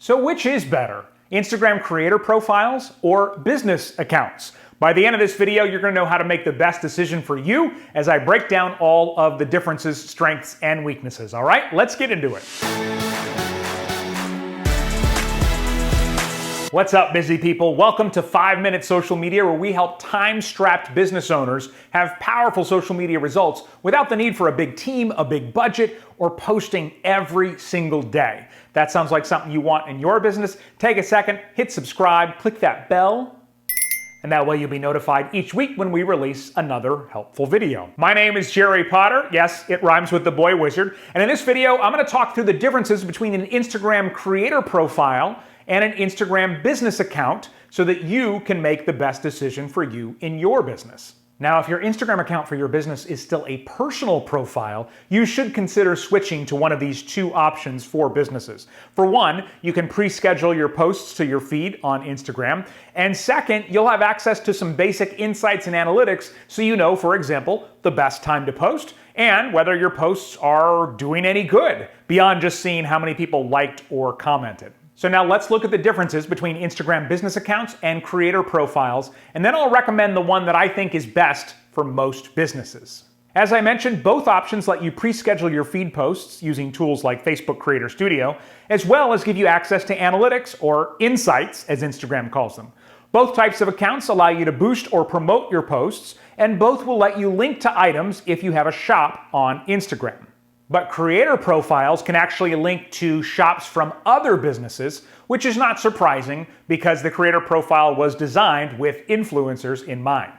So which is better, Instagram creator profiles or business accounts? By the end of this video, you're going to know how to make the best decision for you as I break down all of the differences, strengths, and weaknesses. All right, let's get into it. What's up, busy people? Welcome to 5-Minute Social Media, where we help time-strapped business owners have powerful social media results without the need for a big team, a big budget, or posting every single day. That sounds like something you want in your business? Take a second, hit subscribe, click that bell, and that way you'll be notified each week when we release another helpful video. My name is Jerry Potter. Yes, it rhymes with the boy wizard. And in this video, I'm going to talk through the differences between an Instagram creator profile and an Instagram business account so that you can make the best decision for you in your business. Now, if your Instagram account for your business is still a personal profile, you should consider switching to one of these two options for businesses. For one, you can pre-schedule your posts to your feed on Instagram. And second, you'll have access to some basic insights and analytics so you know, for example, the best time to post and whether your posts are doing any good beyond just seeing how many people liked or commented. So now let's look at the differences between Instagram business accounts and creator profiles, and then I'll recommend the one that I think is best for most businesses. As I mentioned, both options let you pre-schedule your feed posts using tools like Facebook Creator Studio, as well as give you access to analytics, or insights, as Instagram calls them. Both types of accounts allow you to boost or promote your posts, and both will let you link to items if you have a shop on Instagram. But creator profiles can actually link to shops from other businesses, which is not surprising because the creator profile was designed with influencers in mind.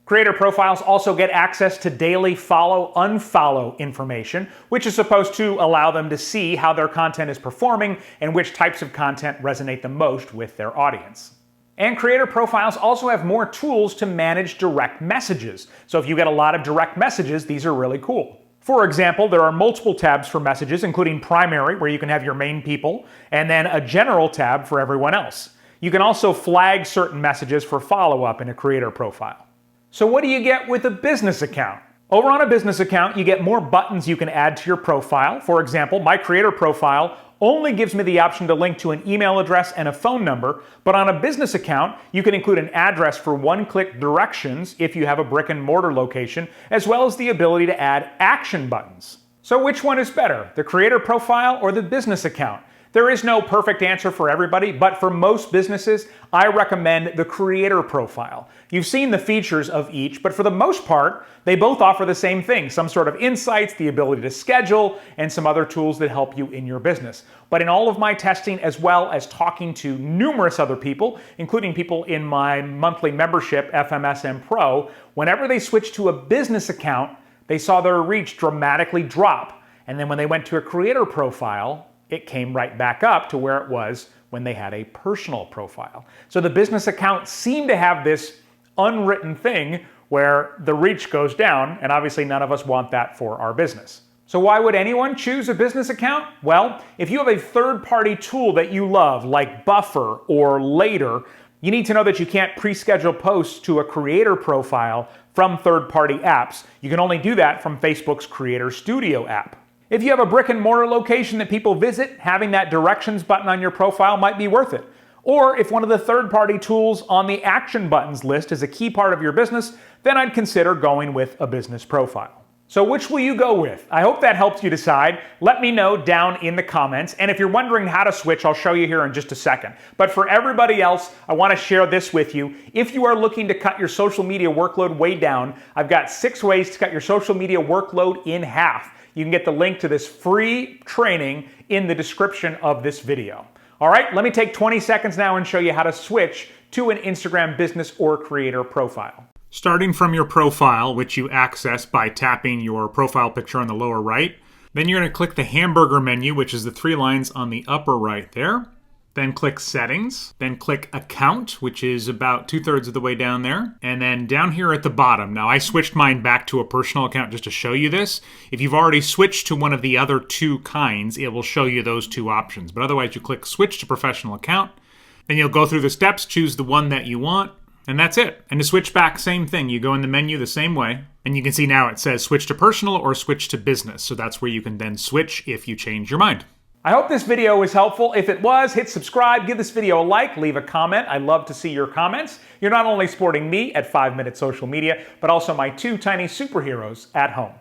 Creator profiles also get access to daily follow-unfollow information, which is supposed to allow them to see how their content is performing and which types of content resonate the most with their audience. And creator profiles also have more tools to manage direct messages. So if you get a lot of direct messages, these are really cool. For example, there are multiple tabs for messages, including primary, where you can have your main people, and then a general tab for everyone else. You can also flag certain messages for follow-up in a creator profile. So what do you get with a business account? Over on a business account, you get more buttons you can add to your profile. For example, my creator profile only gives me the option to link to an email address and a phone number, but on a business account, you can include an address for one-click directions if you have a brick-and-mortar location, as well as the ability to add action buttons. So which one is better, the creator profile or the business account? There is no perfect answer for everybody, but for most businesses, I recommend the creator profile. You've seen the features of each, but for the most part, they both offer the same thing, some sort of insights, the ability to schedule, and some other tools that help you in your business. But in all of my testing, as well as talking to numerous other people, including people in my monthly membership, FMSM Pro, whenever they switched to a business account, they saw their reach dramatically drop. And then when they went to a creator profile, it came right back up to where it was when they had a personal profile. So the business accounts seem to have this unwritten thing where the reach goes down, and obviously none of us want that for our business. So why would anyone choose a business account? Well, if you have a third-party tool that you love, like Buffer or Later, you need to know that you can't pre-schedule posts to a creator profile from third-party apps. You can only do that from Facebook's Creator Studio app. If you have a brick-and-mortar location that people visit, having that directions button on your profile might be worth it. Or if one of the third-party tools on the action buttons list is a key part of your business, then I'd consider going with a business profile. So which will you go with? I hope that helps you decide. Let me know down in the comments. And if you're wondering how to switch, I'll show you here in just a second. But for everybody else, I want to share this with you. If you are looking to cut your social media workload way down, I've got 6 ways to cut your social media workload in half. You can get the link to this free training in the description of this video. All right, let me take 20 seconds now and show you how to switch to an Instagram business or creator profile. Starting from your profile, which you access by tapping your profile picture on the lower right, then you're going to click the hamburger menu, which is the 3 lines on the upper right there. Then click Settings, then click Account, which is about 2/3 of the way down there. And then down here at the bottom, now I switched mine back to a personal account just to show you this. If you've already switched to one of the other 2 kinds, it will show you those 2 options. But otherwise, you click Switch to Professional Account. Then you'll go through the steps, choose the one that you want, and that's it. And to switch back, same thing. You go in the menu the same way, and you can see now it says Switch to Personal or Switch to Business. So that's where you can then switch if you change your mind. I hope this video was helpful. If it was, hit subscribe, give this video a like, leave a comment. I love to see your comments. You're not only supporting me at 5 Minute Social Media, but also my two tiny superheroes at home.